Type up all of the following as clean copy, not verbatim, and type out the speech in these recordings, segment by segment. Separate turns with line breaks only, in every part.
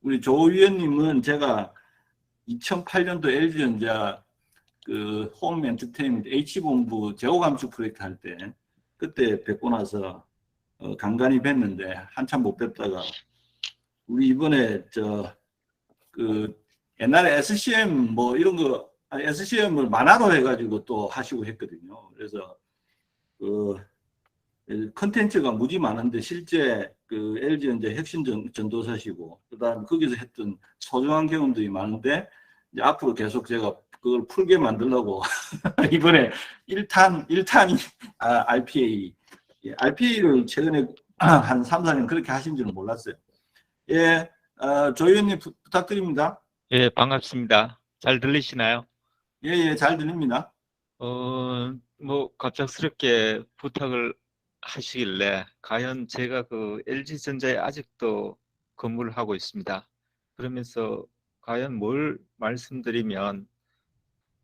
우리 조 위원님은 제가 2008년도 LG전자 그 홈 엔터테인먼트 H본부 제호 감축 프로젝트 할 때 그때 뵙고 나서 간간히 뵀는데 한참 못 뵙다가 우리 이번에 그 옛날에 SCM 뭐 이런 거 SCM을 만화로 해가지고 또 하시고 했거든요. 그래서 그 컨텐츠가 무지 많은데 실제 그 LG전자 핵심 전도사시고 그다음 거기서 했던 소중한 경험들이 많은데 이제 앞으로 계속 제가 그걸 풀게 만들려고 이번에 1탄 RPA RPA를 최근에 한 3, 4년 그렇게 하신 줄은 몰랐어요. 예, 조 의원님 부탁드립니다.
예, 반갑습니다. 잘 들리시나요?
예, 예, 잘 들립니다.
뭐, 갑작스럽게 부탁을 하시길래, 과연 제가 그 LG전자에 아직도 근무를 하고 있습니다. 그러면서, 과연 뭘 말씀드리면,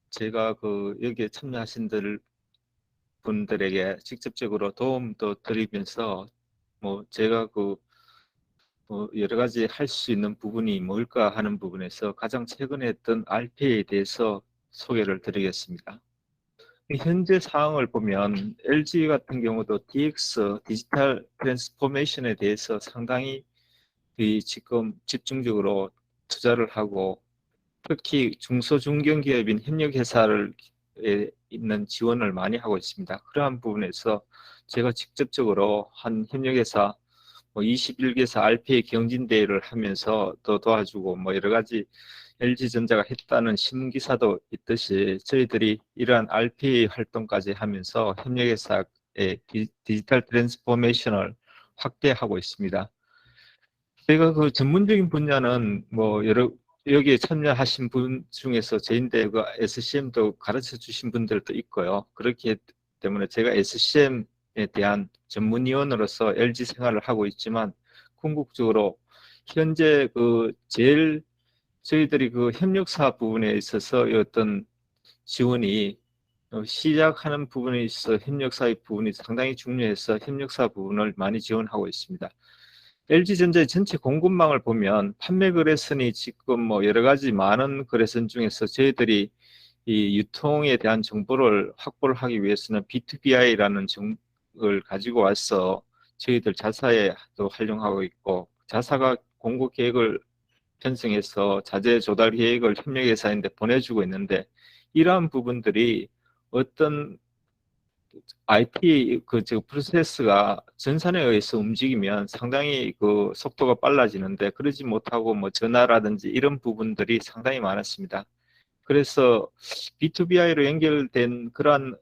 제가 그 여기에 참여하신 분들에게 직접적으로 도움도 드리면서, 뭐, 제가 여러 가지 할 수 있는 부분이 뭘까 하는 부분에서 가장 최근에 했던 RPA에 대해서 소개를 드리겠습니다. 현재 상황을 보면 LG 같은 경우도 DX, 디지털 트랜스포메이션에 대해서 상당히 지금 집중적으로 투자를 하고 특히 중소중견기업인 협력회사를 있는 지원을 많이 하고 있습니다. 그러한 부분에서 제가 직접적으로 한 협력회사 21개사 RPA 경진대회를 하면서 또 도와주고 뭐 여러 가지 LG전자가 했다는 신문기사도 있듯이 저희들이 이러한 RPA 활동까지 하면서 협력회사의 디지털 트랜스포메이션을 확대하고 있습니다. 제가 그 전문적인 분야는 뭐 여기에 참여하신 분 중에서 저인데 그 SCM도 가르쳐 주신 분들도 있고요. 그렇기 때문에 제가 SCM에 대한 전문위원으로서 LG 생활을 하고 있지만 궁극적으로 현재 그 제일 저희들이 그 협력사 부분에 있어서 어떤 지원이 시작하는 부분에 있어 협력사의 부분이 상당히 중요해서 협력사 부분을 많이 지원하고 있습니다. LG전자의 전체 공급망을 보면 판매 거래선이 지금 뭐 여러 가지 많은 거래선 중에서 저희들이 이 유통에 대한 정보를 확보를 하기 위해서는 B2BI라는 정보를 가지고 와서 저희들 자사에도 활용하고 있고 자사가 공급 계획을 편성해서 자재 조달 계획을 협력회사인데 보내주고 있는데 이러한 부분들이 어떤 IT 프로세스가 전산에 의해서 움직이면 상당히 그 속도가 빨라지는데 그러지 못하고 뭐 전화라든지 이런 부분들이 상당히 많았습니다. 그래서 B2BI로 연결된 그러한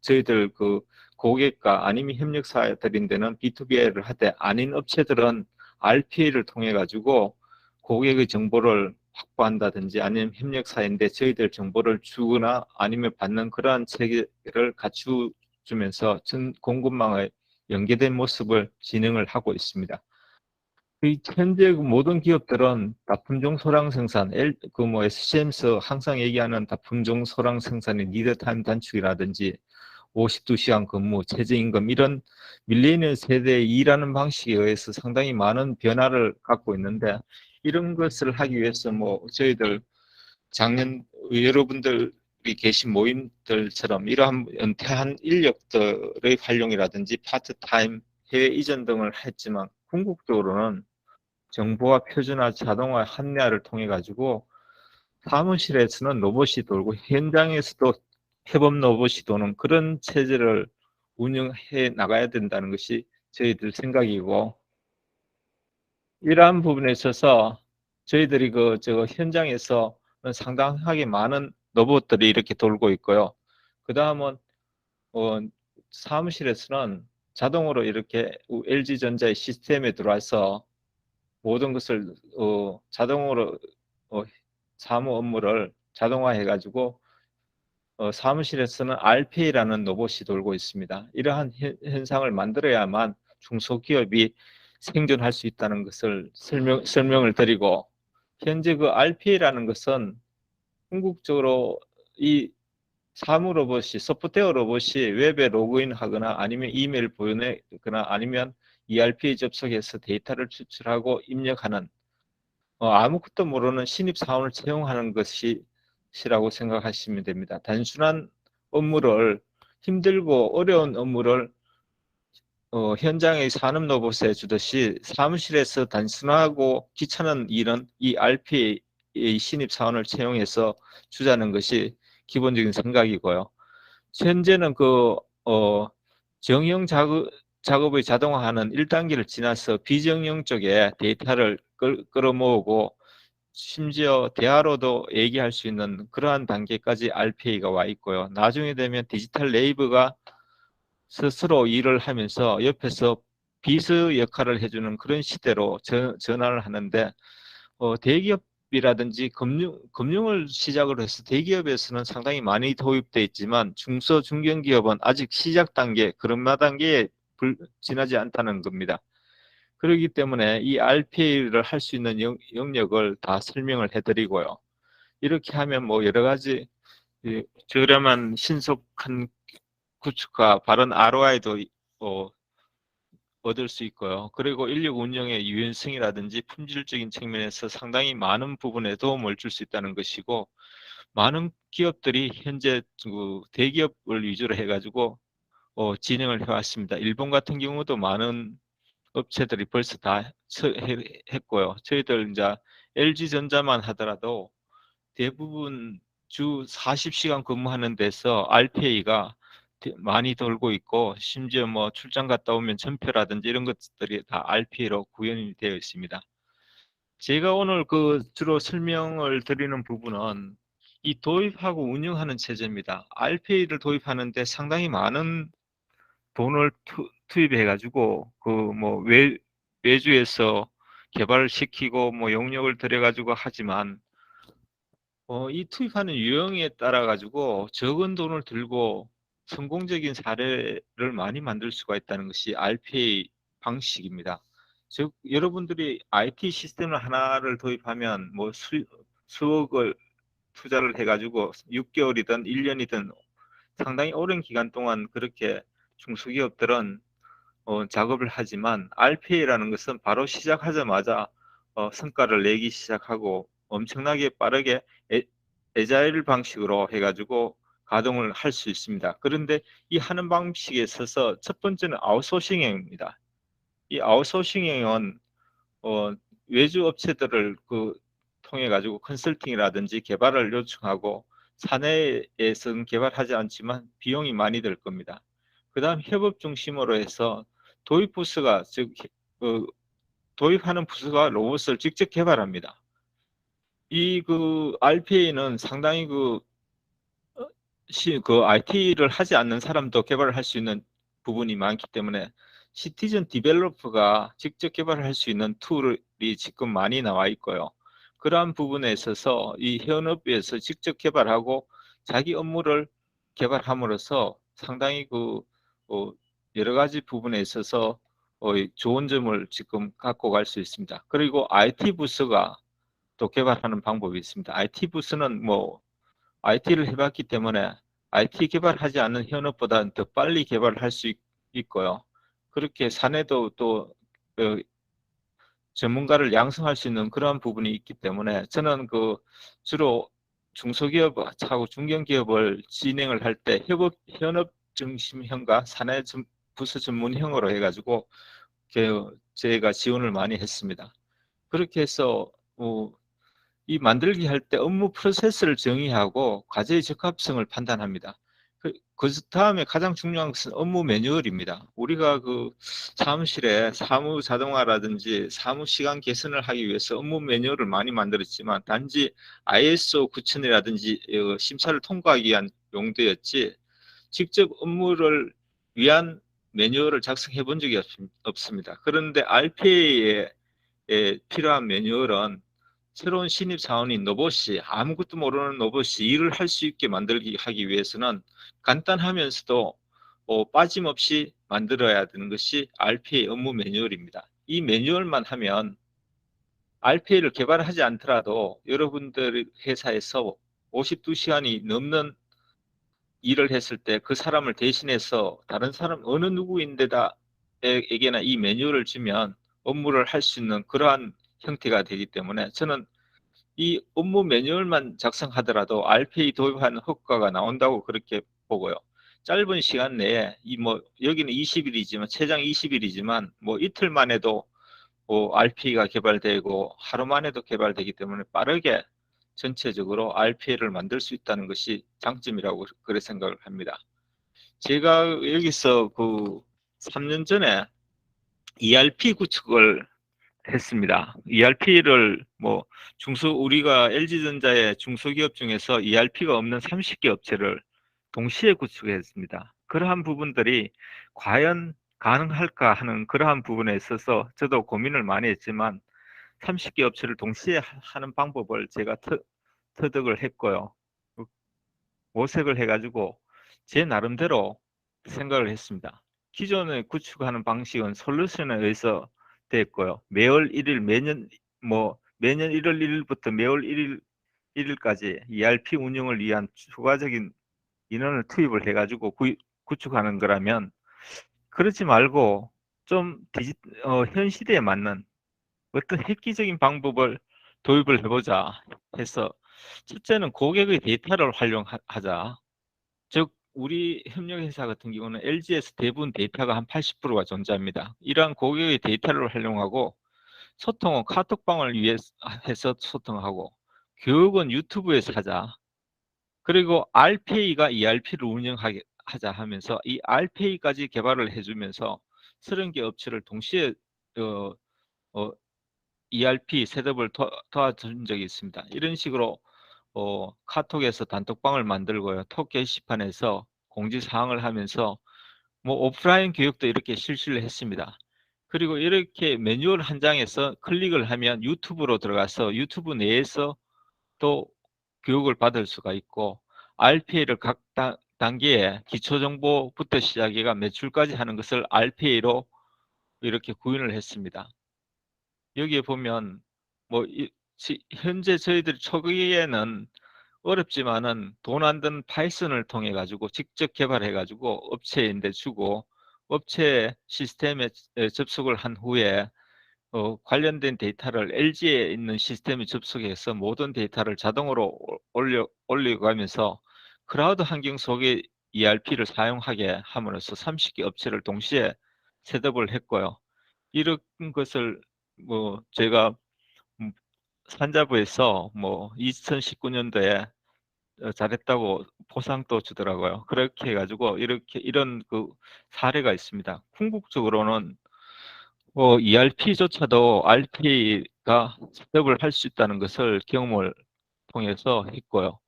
저희들 그 고객과 아니면 협력사들인데는 B2BI를 하되 아닌 업체들은 RPA를 통해 가지고 고객의 정보를 확보한다든지 아니면 협력사인데 저희들 정보를 주거나 아니면 받는 그러한 체계를 갖추면서 전 공급망의 연계된 모습을 진행을 하고 있습니다. 현재 그 모든 기업들은 다품종 소량 생산, SCM에서 항상 얘기하는 다품종 소량 생산의 리드 타임 단축이라든지 52시간 근무, 최저임금 이런 밀레니얼 세대의 일하는 방식에 의해서 상당히 많은 변화를 갖고 있는데 이런 것을 하기 위해서 뭐 저희들 작년 여러분들이 계신 모임들처럼 이러한 은퇴한 인력들의 활용이라든지 파트타임, 해외 이전 등을 했지만 궁극적으로는 정보화 표준화, 자동화, 한리화를 통해 가지고 사무실에서는 로봇이 돌고 현장에서도 협업 로봇이 도는 그런 체제를 운영해 나가야 된다는 것이 저희들 생각이고 이러한 부분에 있어서 저희들이 현장에서 상당하게 많은 로봇들이 이렇게 돌고 있고요. 그 다음은 사무실에서는 자동으로 이렇게 LG전자의 시스템에 들어와서 모든 것을 자동으로 사무 업무를 자동화해 가지고 사무실에서는 RPA라는 로봇이 돌고 있습니다. 이러한 현상을 만들어야만 중소기업이 생존할 수 있다는 것을 설명을 드리고 현재 그 RPA라는 것은 궁극적으로 이 사무 로봇이 소프트웨어 로봇이 웹에 로그인하거나 아니면 이메일 보내거나 아니면 ERP에 접속해서 데이터를 추출하고 입력하는 아무것도 모르는 신입사원을 채용하는 것이라고 생각하시면 됩니다. 단순한 업무를, 힘들고 어려운 업무를 현장의 산업 로봇에 주듯이 사무실에서 단순하고 귀찮은 일은 이 RPA 신입사원을 채용해서 주자는 것이 기본적인 생각이고요. 현재는 정형 작업의 자동화하는 1단계를 지나서 비정형 쪽에 데이터를 끌어모으고 심지어 대화로도 얘기할 수 있는 그러한 단계까지 RPA가 와 있고요. 나중에 되면 디지털 네이버가 스스로 일을 하면서 옆에서 비서 역할을 해주는 그런 시대로 전환을 하는데, 대기업이라든지 금융을 시작으로 해서 대기업에서는 상당히 많이 도입되어 있지만 중소중견기업은 아직 시작 단계, 그런마 단계에 지나지 않다는 겁니다. 그렇기 때문에 이 RPA를 할 수 있는 영역을 다 설명을 해드리고요. 이렇게 하면 뭐 여러 가지 저렴한 신속한 구축과 바른 ROI도 얻을 수 있고요. 그리고 인력 운영의 유연성이라든지 품질적인 측면에서 상당히 많은 부분에 도움을 줄 수 있다는 것이고, 많은 기업들이 현재 그 대기업을 위주로 해가지고 진행을 해왔습니다. 일본 같은 경우도 많은 업체들이 벌써 다 했고요. 저희들 이제 LG전자만 하더라도 대부분 주 40시간 근무하는 데서 RPA가 많이 돌고 있고, 심지어 뭐 출장 갔다 오면 전표라든지 이런 것들이 다 RPA로 구현이 되어 있습니다. 제가 오늘 주로 설명을 드리는 부분은 이 도입하고 운영하는 체제입니다. RPA를 도입하는데 상당히 많은 돈을 투입해가지고 뭐 외주에서 개발을 시키고 뭐 용역을 들여가지고 하지만 이 투입하는 유형에 따라 가지고 적은 돈을 들고 성공적인 사례를 많이 만들 수가 있다는 것이 RPA 방식입니다. 즉 여러분들이 IT 시스템을 하나를 도입하면 뭐 수억을 투자를 해가지고 6개월이든 1년이든 상당히 오랜 기간 동안 그렇게 중소기업들은 작업을 하지만 RPA라는 것은 바로 시작하자마자 성과를 내기 시작하고 엄청나게 빠르게 에자일 방식으로 해가지고 가동을 할 수 있습니다. 그런데 이 하는 방식에 있어서 첫 번째는 아웃소싱형입니다. 이 아웃소싱형은 외주 업체들을 통해 가지고 컨설팅이라든지 개발을 요청하고 사내에서는 개발하지 않지만 비용이 많이 들 겁니다. 그 다음 협업 중심으로 해서 도입 부서가 즉 도입하는 부서가 로봇을 직접 개발합니다. 이 RPA는 상당히 IT를 하지 않는 사람도 개발을 할 수 있는 부분이 많기 때문에 시티즌 디벨로퍼가 직접 개발을 할 수 있는 툴이 지금 많이 나와 있고요. 그러한 부분에 있어서 이 현업에서 직접 개발하고 자기 업무를 개발함으로써 상당히 여러 가지 부분에 있어서 좋은 점을 지금 갖고 갈 수 있습니다. 그리고 IT 부서가 또 개발하는 방법이 있습니다. IT 부서는 뭐 IT를 해봤기 때문에 IT 개발하지 않는 현업보다는 더 빨리 개발을 할 수 있고요. 그렇게 사내도 또 전문가를 양성할 수 있는 그러한 부분이 있기 때문에 저는 주로 중소기업하고 중견기업을 진행을 할 때 현업 중심형과 사내 부서 전문형으로 해가지고 제가 지원을 많이 했습니다. 그렇게 해서 이 만들기 할 때 업무 프로세스를 정의하고 과제의 적합성을 판단합니다. 그 다음에 가장 중요한 것은 업무 매뉴얼입니다. 우리가 사무실에 사무 자동화라든지 사무 시간 개선을 하기 위해서 업무 매뉴얼을 많이 만들었지만 단지 ISO 9000이라든지 심사를 통과하기 위한 용도였지 직접 업무를 위한 매뉴얼을 작성해 본 적이 없습니다. 그런데 RPA에 필요한 매뉴얼은 새로운 신입 사원인 로봇이 아무것도 모르는 로봇이 일을 할 수 있게 만들기 하기 위해서는 간단하면서도 빠짐없이 만들어야 되는 것이 RPA 업무 매뉴얼입니다. 이 매뉴얼만 하면 RPA를 개발하지 않더라도 여러분들 회사에서 52시간이 넘는 일을 했을 때 그 사람을 대신해서 다른 사람 어느 누구인데다에게나 이 매뉴얼을 주면 업무를 할 수 있는 그러한 형태가 되기 때문에 저는 이 업무 매뉴얼만 작성하더라도 RPA 도입하는 효과가 나온다고 그렇게 보고요. 짧은 시간 내에 여기는 20일이지만 최장 20일이지만 이틀 만에도 RPA가 개발되고 하루 만에도 개발되기 때문에 빠르게 전체적으로 RPA를 만들 수 있다는 것이 장점이라고 그렇게 생각을 합니다. 제가 여기서 3년 전에 ERP 구축을 했습니다. ERP를 우리가 LG전자의 중소기업 중에서 ERP가 없는 30개 업체를 동시에 구축했습니다. 그러한 부분들이 과연 가능할까 하는 그러한 부분에 있어서 저도 고민을 많이 했지만 30개 업체를 동시에 하는 방법을 제가 터득을 했고요. 모색을 해가지고 제 나름대로 생각을 했습니다. 기존에 구축하는 방식은 솔루션에 의해서 됐고요. 매월 1일 매년 1월 1일부터 매월 1일까지 ERP 운영을 위한 추가적인 인원을 투입을 해가지고 구축하는 거라면 그렇지 말고 좀 현 시대에 맞는 어떤 획기적인 방법을 도입을 해보자 해서 첫째는 고객의 데이터를 활용하자. 즉 우리 협력회사 같은 경우는 LG에서 대부분 데이터가 한 80%가 존재합니다. 이러한 고객의 데이터를 활용하고 소통은 카톡방을 위해서 소통하고 교육은 유튜브에서 하자. 그리고 RPA가 ERP를 운영하게 하자 하면서 이 RPA까지 개발을 해주면서 30개 업체를 동시에 어, 어, ERP 셋업을 도와준 적이 있습니다. 이런 식으로 카톡에서 단톡방을 만들고요. 톡 게시판에서 공지사항을 하면서 오프라인 교육도 이렇게 실시를 했습니다. 그리고 이렇게 매뉴얼 한 장에서 클릭을 하면 유튜브로 들어가서 유튜브 내에서 또 교육을 받을 수가 있고 RPA를 각 단계에 기초정보부터 시작해가 매출까지 하는 것을 RPA로 이렇게 구현을 했습니다. 여기에 보면 현재 저희들이 초기에는 어렵지만은 돈 안 드는 파이썬을 통해 가지고 직접 개발해 가지고 업체인데 주고 업체 시스템에 접속을 한 후에 관련된 데이터를 LG에 있는 시스템에 접속해서 모든 데이터를 자동으로 올려가면서 클라우드 환경 속에 ERP를 사용하게 함으로써 30개 업체를 동시에 셋업을 했고요. 이런 것을 제가 산자부에서 2019년도에 잘했다고 포상도 주더라고요. 그렇게 해가지고 이런 사례가 있습니다. 궁극적으로는 ERP조차도 RPA가 셋업을 할 수 있다는 것을 경험을 통해서 했고요.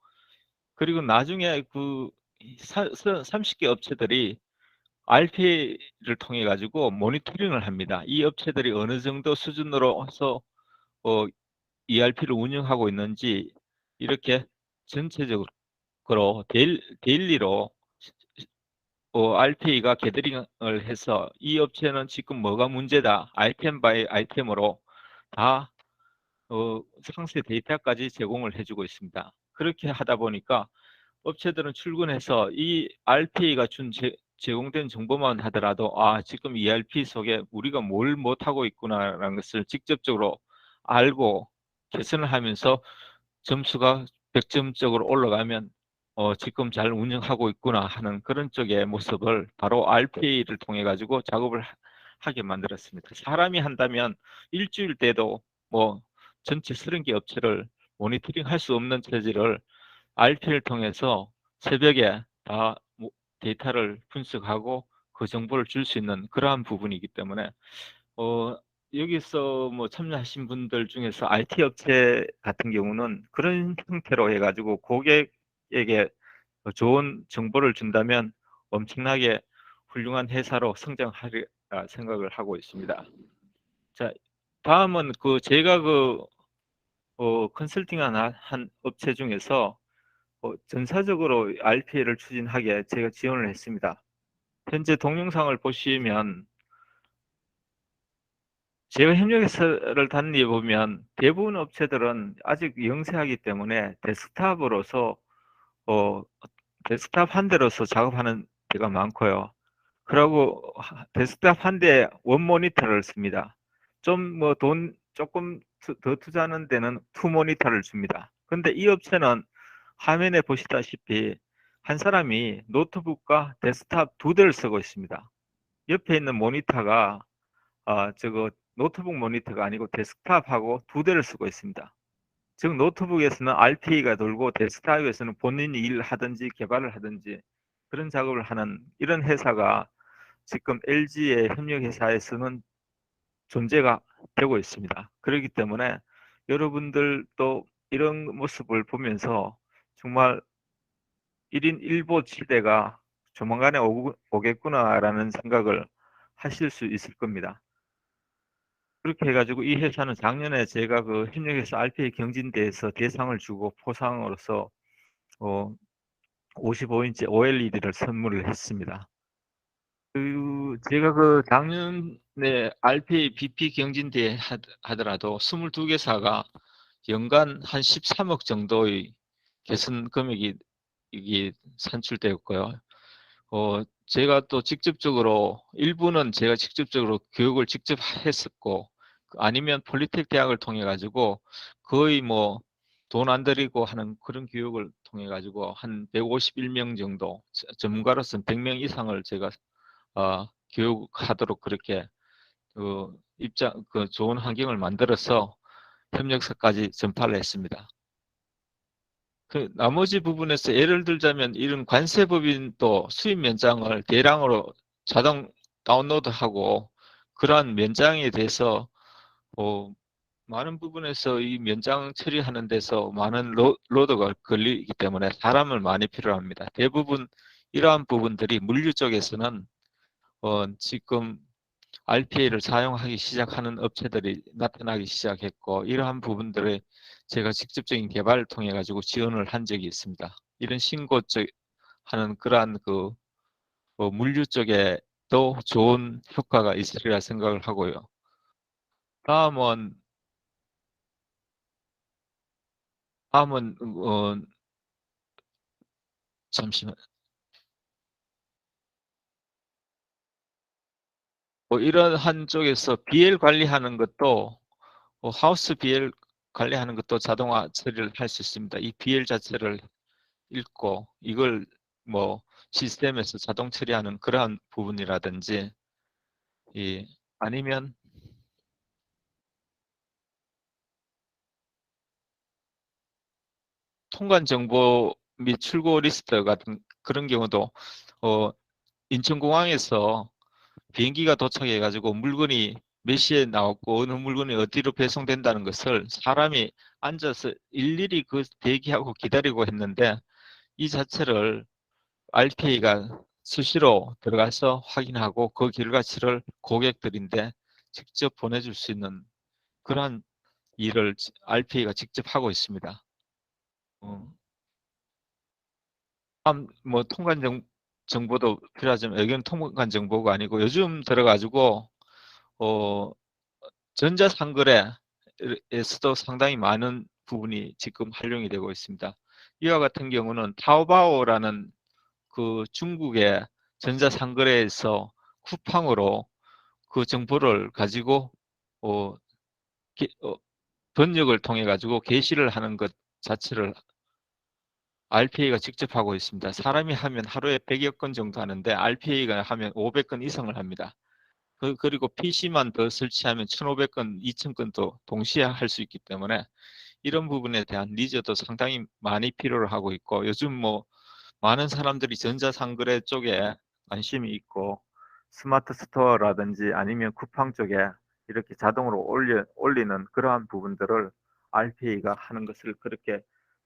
그리고 나중에 30개 업체들이 RPA를 통해 가지고 모니터링을 합니다. 이 업체들이 어느 정도 수준으로서 ERP를 운영하고 있는지 이렇게 전체적으로 데일리로 RPA가 게더링을 해서 이 업체는 지금 뭐가 문제다 아이템 바이 아이템으로 다 상세 데이터까지 제공을 해주고 있습니다. 그렇게 하다 보니까 업체들은 출근해서 이 RPA가 제공된 정보만 하더라도 지금 ERP 속에 우리가 뭘 못하고 있구나라는 것을 직접적으로 알고 개선을 하면서 점수가 100점적으로 올라가면 지금 잘 운영하고 있구나 하는 그런 쪽의 모습을 바로 RPA를 통해 가지고 작업을 하게 만들었습니다. 사람이 한다면 일주일 때도 전체 30개 업체를 모니터링 할 수 없는 체제를 RPA를 통해서 새벽에 다 데이터를 분석하고 그 정보를 줄 수 있는 그러한 부분이기 때문에 여기서 참여하신 분들 중에서 IT 업체 같은 경우는 그런 형태로 해가지고 고객에게 좋은 정보를 준다면 엄청나게 훌륭한 회사로 성장하리라 생각을 하고 있습니다. 자, 다음은 제가 컨설팅한 한 업체 중에서 전사적으로 RPA를 추진하게 제가 지원을 했습니다. 현재 동영상을 보시면 제가 협력회사를 다니게 보면 대부분 업체들은 아직 영세하기 때문에 데스크탑으로서 데스크탑 한 대로서 작업하는 데가 많고요. 그리고 데스크탑 한 대에 원 모니터를 씁니다. 좀 돈 조금 더 투자하는 데는 투 모니터를 줍니다. 근데 이 업체는 화면에 보시다시피 한 사람이 노트북과 데스크탑 두 대를 쓰고 있습니다. 옆에 있는 모니터가 저거 노트북 모니터가 아니고 데스크탑하고 두 대를 쓰고 있습니다. 즉 노트북에서는 RPA가 돌고 데스크탑에서는 본인이 일하든지 개발을 하든지 그런 작업을 하는 이런 회사가 지금 LG의 협력회사에서는 존재가 되고 있습니다. 그렇기 때문에 여러분들도 이런 모습을 보면서 정말 1인 1보 시대가 조만간에 오겠구나라는 생각을 하실 수 있을 겁니다. 그렇게 해가지고 이 회사는 작년에 제가 그 협력회사 RPA 경진대에서 대상을 주고 포상으로서 55인치 OLED를 선물을 했습니다. 제가 그 작년에 RPA BP 경진대회 하더라도 22개사가 연간 한 13억 정도의 개선 금액이 이게 산출되었고요. 제가 또 직접적으로 일부는 제가 직접적으로 교육을 직접 했었고 아니면 폴리텍 대학을 통해 가지고 거의 뭐 돈 안 들이고 하는 그런 교육을 통해 가지고 한 151명 정도 전문가로서는 100명 이상을 제가 교육하도록 그렇게 그 좋은 환경을 만들어서 협력사까지 전파를 했습니다. 그 나머지 부분에서 예를 들자면 이런 관세법인도 수입 면장을 대량으로 자동 다운로드하고 그러한 면장에 대해서 많은 부분에서 이 면장 처리하는 데서 많은 로드가 걸리기 때문에 사람을 많이 필요합니다. 대부분 이러한 부분들이 물류 쪽에서는 지금 RPA를 사용하기 시작하는 업체들이 나타나기 시작했고 이러한 부분들을 제가 직접적인 개발을 통해 가지고 지원을 한 적이 있습니다. 이런 신고 쪽 하는 그러한 그 물류 쪽에도 좋은 효과가 있으리라 생각을 하고요. 다음은 잠시만. 이런 한쪽에서 BL 관리하는 것도 하우스 BL 관리하는 것도 자동화 처리를 할 수 있습니다. 이 BL 자체를 읽고 이걸 뭐 시스템에서 자동 처리하는 그러한 부분이라든지 아니면 통관 정보 및 출고 리스트 같은 그런 경우도 인천공항에서 비행기가 도착해 가지고 물건이 몇 시에 나왔고 어느 물건이 어디로 배송된다는 것을 사람이 앉아서 일일이 그 대기하고 기다리고 했는데 이 자체를 RPA가 수시로 들어가서 확인하고 그 결과치를 고객들인데 직접 보내줄 수 있는 그러한 일을 RPA가 직접 하고 있습니다. 뭐 통관 정보도 필요하지만 여기는 통관 정보가 아니고 요즘 들어가지고 어, 전자상거래에서도 상당히 많은 부분이 지금 활용이 되고 있습니다. 이와 같은 경우는 타오바오라는 그 중국의 전자상거래에서 쿠팡으로 그 정보를 가지고 어, 번역을 통해 가지고 게시를 하는 것 자체를 RPA가 직접 하고 있습니다. 사람이 하면 하루에 100여 건 정도 하는데 RPA가 하면 500건 이상을 합니다. 그리고 PC만 더 설치하면 1,500건, 2,000건도 동시에 할 수 있기 때문에 이런 부분에 대한 니즈도 상당히 많이 필요를 하고 있고 요즘 뭐 많은 사람들이 전자상거래 쪽에 관심이 있고 스마트 스토어라든지 아니면 쿠팡 쪽에 이렇게 자동으로 올리는 그러한 부분들을 RPA가 하는 것을 그렇게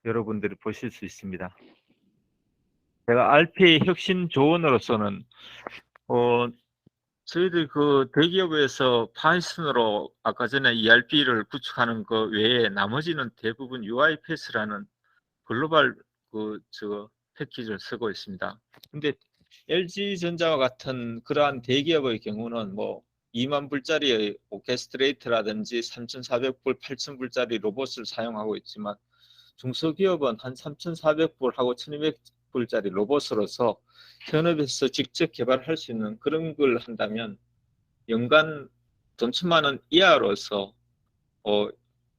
여러분들이 보실 수 있습니다. 제가 RPA 혁신 조언으로서는 저희들 그 대기업에서 파이썬으로 아까 전에 ERP를 구축하는 거 외에 나머지는 대부분 UiPath라는 글로벌 저 패키지를 쓰고 있습니다. 근데 LG전자와 같은 그러한 대기업의 경우는 뭐 2만 불짜리 오케스트레이트라든지 3,400불, 8,000불짜리 로봇을 사용하고 있지만 중소기업은 한 3,400불하고 1,200불짜리 로봇으로서 현업에서 직접 개발할 수 있는 그런 걸 한다면 연간 돈 1,000만 원 이하로서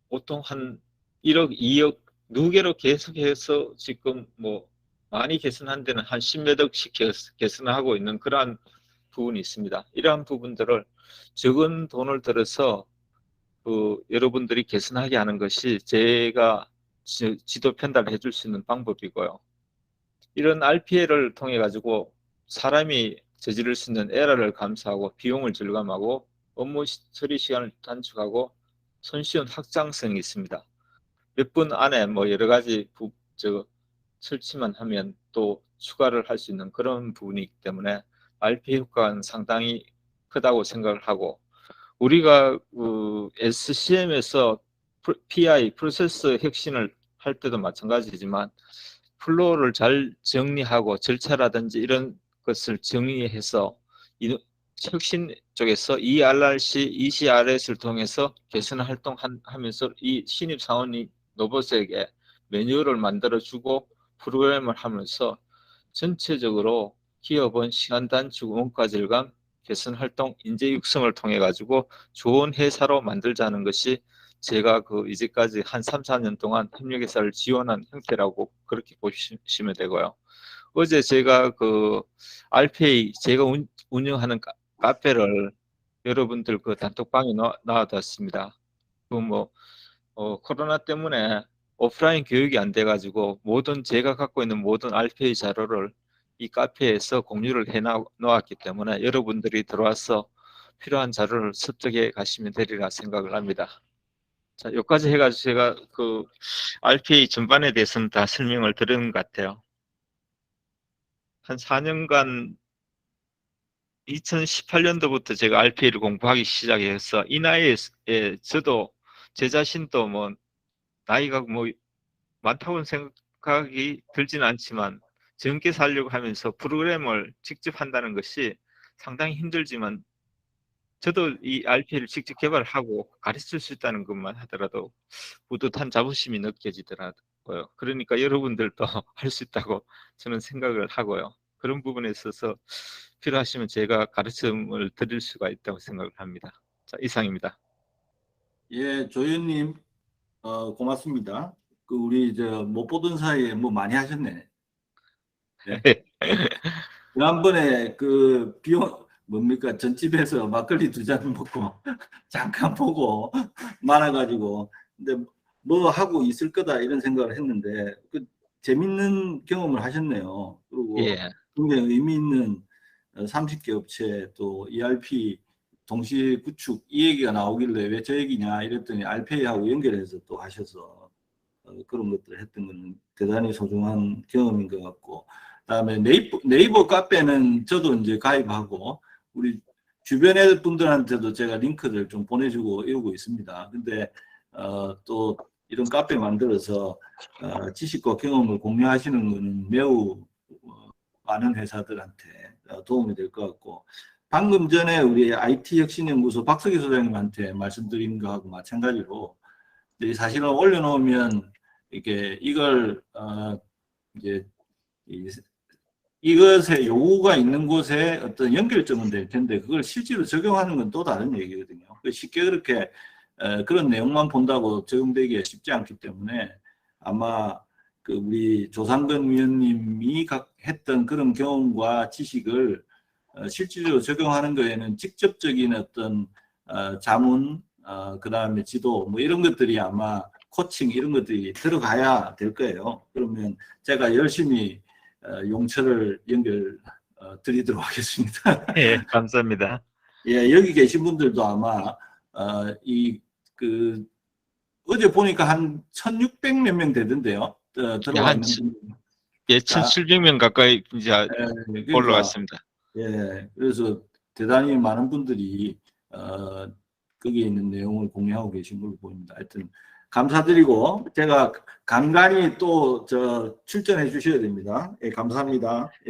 보통 한 1억, 2억 누계로 계속해서 지금 뭐 많이 개선한 데는 한 10몇 억씩 개선하고 있는 그러한 부분이 있습니다. 이러한 부분들을 적은 돈을 들여서 여러분들이 개선하게 하는 것이 제가 지도 편달을 해줄 수 있는 방법이고요. 이런 RPA를 통해 가지고 사람이 저지를 수 있는 에러를 감소하고 비용을 절감하고 업무 처리 시간을 단축하고 손쉬운 확장성이 있습니다. 몇 분 안에 뭐 여러 가지 설치만 하면 또 추가를 할 수 있는 그런 부분이 있기 때문에 RPA 효과는 상당히 크다고 생각을 하고, 우리가 SCM에서 PI 프로세스 혁신을 할 때도 마찬가지지만 플로우를 잘 정리하고 절차라든지 이런 것을 정리해서 혁신 쪽에서 ERRC, ECRS를 통해서 개선 활동하면서 이 신입 사원이 로봇에게 매뉴얼을 만들어주고 프로그램을 하면서 전체적으로 기업은 시간 단축, 원가 절감, 개선 활동, 인재 육성을 통해 가지고 좋은 회사로 만들자는 것이 제가 이제까지 한 3, 4년 동안 협력회사를 지원한 형태라고 그렇게 보시면 되고요. 어제 제가 RPA 제가 운영하는 카페를 여러분들 단톡방에 놔뒀습니다. 코로나 때문에 오프라인 교육이 안 돼가지고 제가 갖고 있는 모든 RPA 자료를 이 카페에서 공유를 해 놓았기 때문에 여러분들이 들어와서 필요한 자료를 습득해 가시면 되리라 생각을 합니다. 자, 여기까지 해가지고 제가 RPA 전반에 대해서는 다 설명을 드린 것 같아요. 한 4년간 2018년도부터 제가 RPA를 공부하기 시작해서 이 나이에 저도 제 자신도 뭐 나이가 뭐 많다고는 생각이 들지는 않지만 젊게 살려고 하면서 프로그램을 직접 한다는 것이 상당히 힘들지만 저도 이 RPA를 직접 개발하고 가르칠 수 있다는 것만 하더라도 뿌듯한 자부심이 느껴지더라고요. 그러니까 여러분들도 할 수 있다고 저는 생각을 하고요. 그런 부분에 있어서 필요하시면 제가 가르침을 드릴 수가 있다고 생각을 합니다. 자, 이상입니다.
예, 조현님, 고맙습니다. 우리 못 보던 사이에 뭐 많이 하셨네. 예. 지난번에 뭡니까 전집에서 막걸리 2잔 먹고 잠깐 보고 말아가지고, 근데 뭐 하고 있을 거다 이런 생각을 했는데 재밌는 경험을 하셨네요. 그리고
예,
굉장히 의미 있는 30개 업체 또 ERP 동시 구축 이 얘기가 나오길래 왜 저 얘기냐 이랬더니 RPA하고 연결해서 또 하셔서 그런 것들을 했던 건 대단히 소중한 경험인 것 같고, 그다음에 네이버 카페는 저도 이제 가입하고 우리 주변의 분들한테도 제가 링크를 좀 보내주고 이러고 있습니다. 근데 또 이런 카페 만들어서 지식과 경험을 공유하시는 것은 매우 많은 회사들한테 도움이 될 것 같고, 방금 전에 우리 IT혁신연구소 박석희 소장님한테 말씀드린 거하고 마찬가지로 사실은 올려놓으면 이걸 이제 이것의 요구가 있는 곳에 어떤 연결점은 될 텐데 그걸 실제로 적용하는 건 또 다른 얘기거든요. 쉽게 그렇게 그런 내용만 본다고 적용되기가 쉽지 않기 때문에 아마 우리 조상근 위원님이 했던 그런 경험과 지식을 실질적으로 적용하는 거에는 직접적인 어떤 자문, 그다음에 지도 뭐 이런 것들이 아마 코칭 이런 것들이 들어가야 될 거예요. 그러면 제가 열심히 용처를 연결 드리도록 하겠습니다.
예, 감사합니다.
예, 여기 계신 분들도 아마 어제 보니까 한 1,600 몇 명 되던데요. 들어와 있는 분들.
예,
자,
1,700명 가까이 이제
그러니까
올라갔습니다.
예, 그래서 대단히 많은 분들이 거기에 있는 내용을 공유하고 계신 걸로 보입니다. 하여튼 감사드리고 제가 간간히 또 출전해 주셔야 됩니다. 예, 감사합니다. 예.